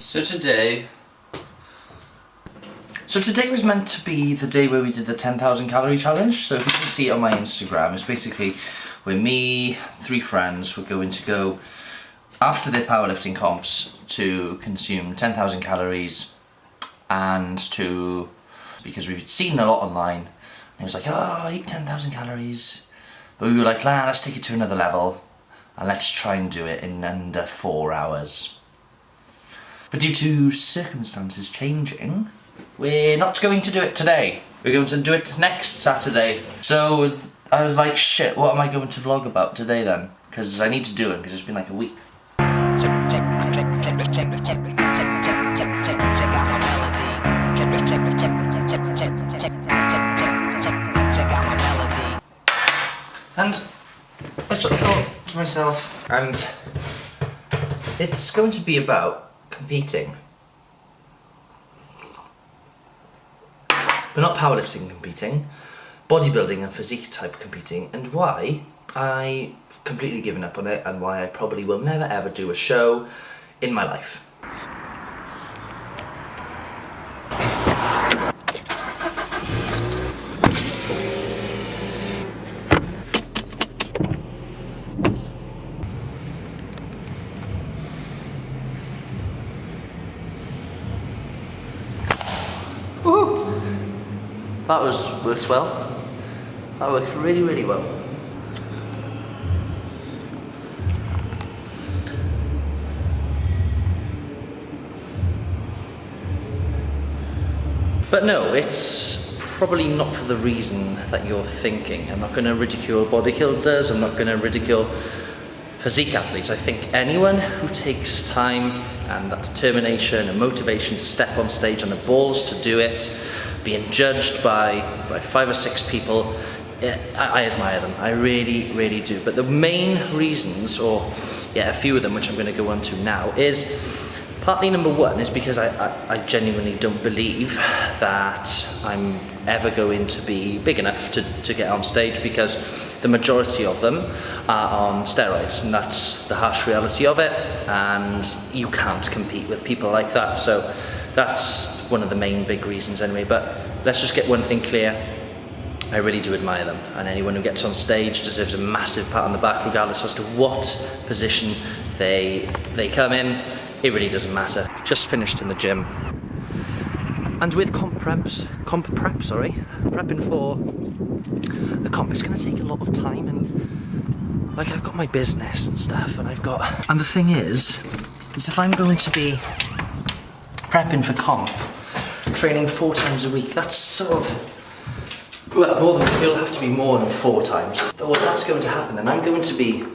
So today was meant to be the day where we did the 10,000 calorie challenge. So if you can see it on my Instagram, it's basically where me, 3 friends, were going to go after their powerlifting comps to consume 10,000 calories and because we've seen a lot online, and it was like, oh, eat 10,000 calories. But we were like, nah, let's take it to another level and let's try and do it in under 4 hours. But due to circumstances changing, we're not going to do it today. We're going to do it next Saturday. So I was like, shit, what am I going to vlog about today then? Because I need to do it because it's been like a week. And I sort of thought to myself, and it's going to be about competing. But not powerlifting competing, bodybuilding and physique type competing, and why I've completely given up on it and why I probably will never ever do a show in my life. Woo! That worked well. That worked really, really well. But no, it's probably not for the reason that you're thinking. I'm not going to ridicule bodybuilders, I'm not going to ridicule physique athletes. I think anyone who takes time and that determination and motivation to step on stage and the balls to do it, being judged by 5 or 6 people, I admire them. I really, really do. But the main reasons, or a few of them, which I'm going to go on to now, is partly number one is because I genuinely don't believe that I'm ever going to be big enough to get on stage, because the majority of them are on steroids, and that's the harsh reality of it, and you can't compete with people like that. So that's one of the main big reasons anyway. But let's just get one thing clear. I really do admire them, and anyone who gets on stage deserves a massive pat on the back, regardless as to what position they come in. It really doesn't matter. Just finished in the gym, and with prepping for the comp, it's gonna take a lot of time, and like I've got my business and stuff, and the thing is if I'm going to be prepping for comp, training 4 times a week, that's sort of, well, it'll have to be more than 4 times. But well, that's going to happen, and I'm going to be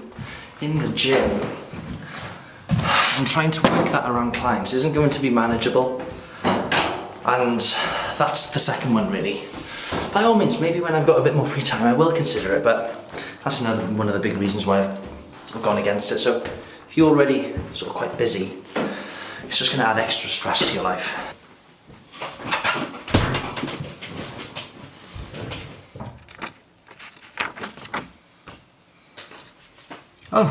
in the gym, and trying to work that around clients isn't going to be manageable. And that's the second one, really. By all means, maybe when I've got a bit more free time, I will consider it, but that's another one of the big reasons why I've sort of gone against it. So if you're already sort of quite busy, it's just going to add extra stress to your life. Oh,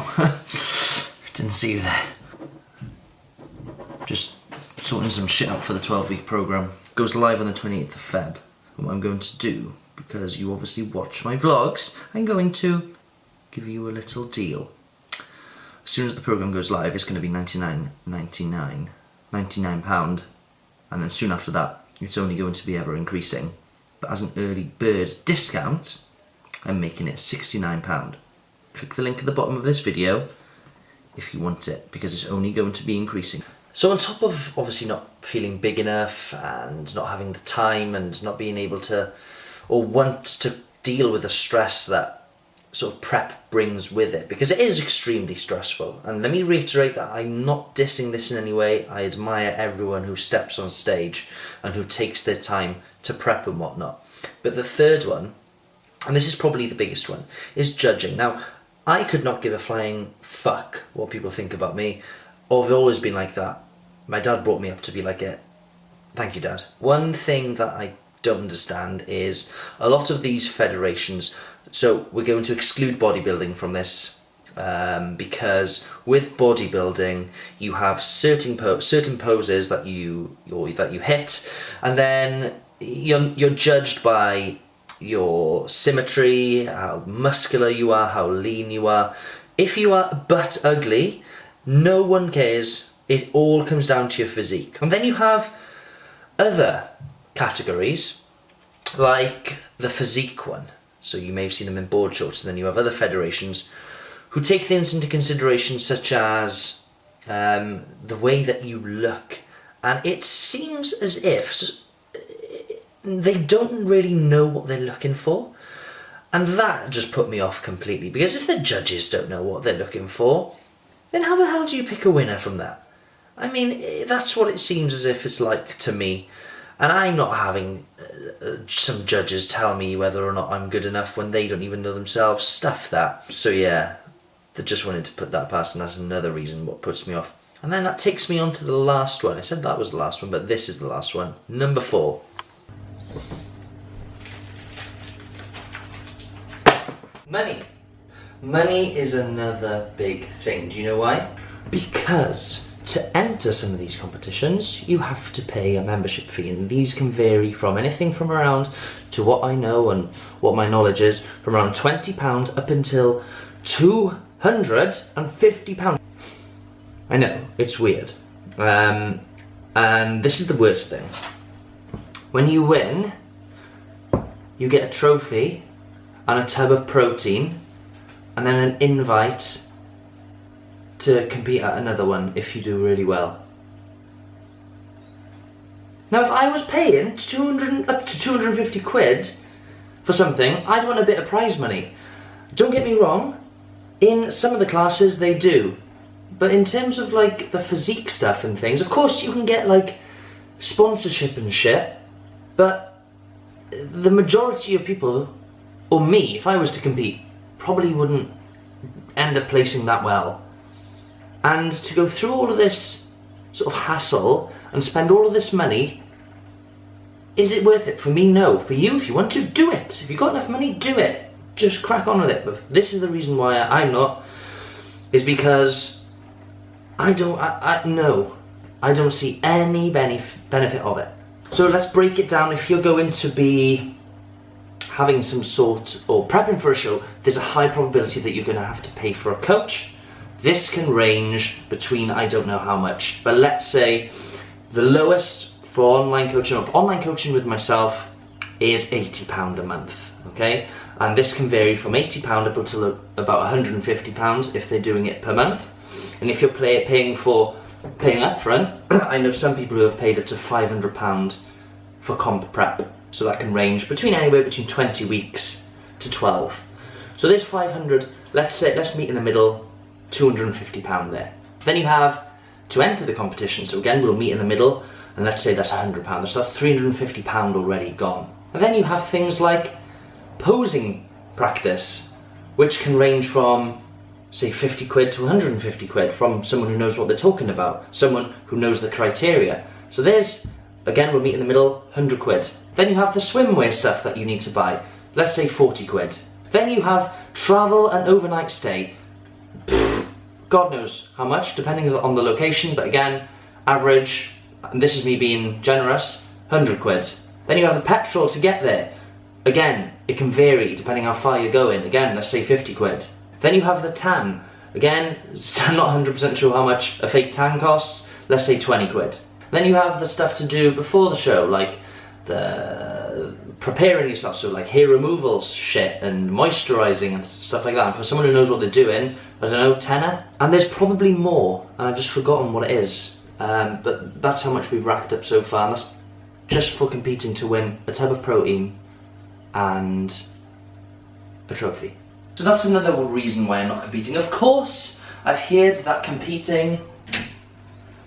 didn't see you there. Just sorting some shit out for the 12-week program. Goes live on the 28th of Feb. And what I'm going to do, because you obviously watch my vlogs, I'm going to give you a little deal. As soon as the program goes live, it's going to be £99, and then soon after that, it's only going to be ever increasing. But as an early bird discount, I'm making it £69. Click the link at the bottom of this video if you want it, because it's only going to be increasing. So on top of obviously not feeling big enough and not having the time and not being able to or want to deal with the stress that sort of prep brings with it, because it is extremely stressful. And let me reiterate that I'm not dissing this in any way. I admire everyone who steps on stage and who takes their time to prep and whatnot. But the third one, and this is probably the biggest one, is judging. Now, I could not give a flying fuck what people think about me. I've always been like that. My dad brought me up to be like it. Thank you, Dad. One thing that I don't understand is a lot of these federations, so we're going to exclude bodybuilding from this, because with bodybuilding you have certain poses that you hit, and then you're judged by your symmetry, how muscular you are, how lean you are. If you are butt ugly, no one cares. It all comes down to your physique. And then you have other categories, like the physique one. So you may have seen them in board shorts, and then you have other federations who take things into consideration, such as the way that you look. And it seems as if they don't really know what they're looking for. And that just put me off completely, because if the judges don't know what they're looking for, then how the hell do you pick a winner from that? I mean, that's what it seems as if it's like to me. And I'm not having some judges tell me whether or not I'm good enough when they don't even know themselves. Stuff that. So yeah, they just wanted to put that past, and that's another reason what puts me off. And then that takes me on to the last one. I said that was the last one, but this is the last one. Number 4. Money. Money is another big thing. Do you know why? Because to enter some of these competitions, you have to pay a membership fee, and these can vary from anything from around, to what I know and what my knowledge is, from around £20 up until £250. I know, it's weird. And this is the worst thing. When you win, you get a trophy and a tub of protein, and then an invite to compete at another one if you do really well. Now, if I was paying up to 250 quid for something, I'd want a bit of prize money. Don't get me wrong, in some of the classes they do, but in terms of like the physique stuff and things, of course you can get like sponsorship and shit, but the majority of people, or me, if I was to compete, probably wouldn't end up placing that well. And to go through all of this sort of hassle and spend all of this money, is it worth it? For me, no. For you, if you want to, do it. If you've got enough money, do it. Just crack on with it. But this is the reason why I'm not, is because I don't see any benefit of it. So let's break it down. If you're going to be having some sort, or prepping for a show, there's a high probability that you're going to have to pay for a coach. This can range between I don't know how much, but let's say the lowest for online coaching with myself is £80 a month, okay? And this can vary from £80 up until about £150 if they're doing it per month. And if you're paying up front, I know some people who have paid up to £500 for comp prep. So that can range anywhere between 20 weeks to 12. So there's 500, let's meet in the middle, £250 there. Then you have to enter the competition. So again, we'll meet in the middle, and let's say that's £100. So that's £350 already gone. And then you have things like posing practice, which can range from, say, 50 quid to 150 quid from someone who knows what they're talking about, someone who knows the criteria. So there's, again, we'll meet in the middle, 100 quid. Then you have the swimwear stuff that you need to buy, let's say 40 quid. Then you have travel and overnight stay. God knows how much, depending on the location, but again, average, and this is me being generous, 100 quid. Then you have the petrol to get there. Again, it can vary depending how far you're going. Again, let's say 50 quid. Then you have the tan. Again, I'm not 100% sure how much a fake tan costs, let's say 20 quid. Then you have the stuff to do before the show, like the preparing yourself, so like hair removals shit and moisturising and stuff like that. And for someone who knows what they're doing, I don't know, tenner. And there's probably more, and I've just forgotten what it is. But that's how much we've racked up so far, and that's just for competing to win a tub of protein and a trophy. So that's another reason why I'm not competing. Of course, I've heard that competing,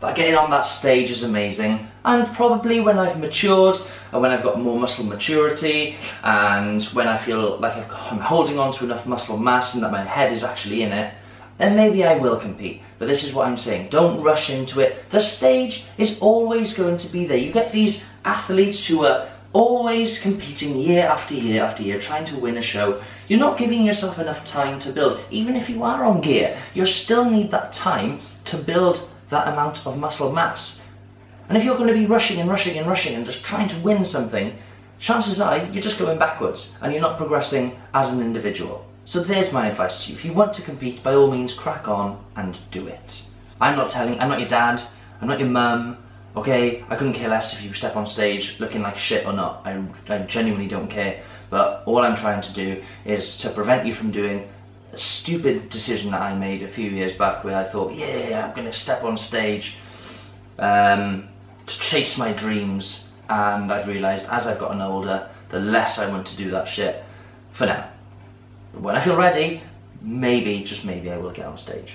that getting on that stage is amazing, and probably when I've matured and when I've got more muscle maturity and when I feel like I'm holding on to enough muscle mass and that my head is actually in it, then maybe I will compete. But this is what I'm saying, don't rush into it. The stage is always going to be there. You get these athletes who are always competing year after year after year, trying to win a show, you're not giving yourself enough time to build. Even if you are on gear, you still need that time to build that amount of muscle mass. And if you're going to be rushing and rushing and rushing and just trying to win something, chances are you're just going backwards and you're not progressing as an individual. So there's my advice to you. If you want to compete, by all means, crack on and do it. I'm not your dad, I'm not your mum, okay? I couldn't care less if you step on stage looking like shit or not. I genuinely don't care. But all I'm trying to do is to prevent you from doing a stupid decision that I made a few years back where I thought, yeah, I'm gonna step on stage to chase my dreams. And I've realised as I've gotten older, the less I want to do that shit for now. But when I feel ready, maybe, just maybe, I will get on stage.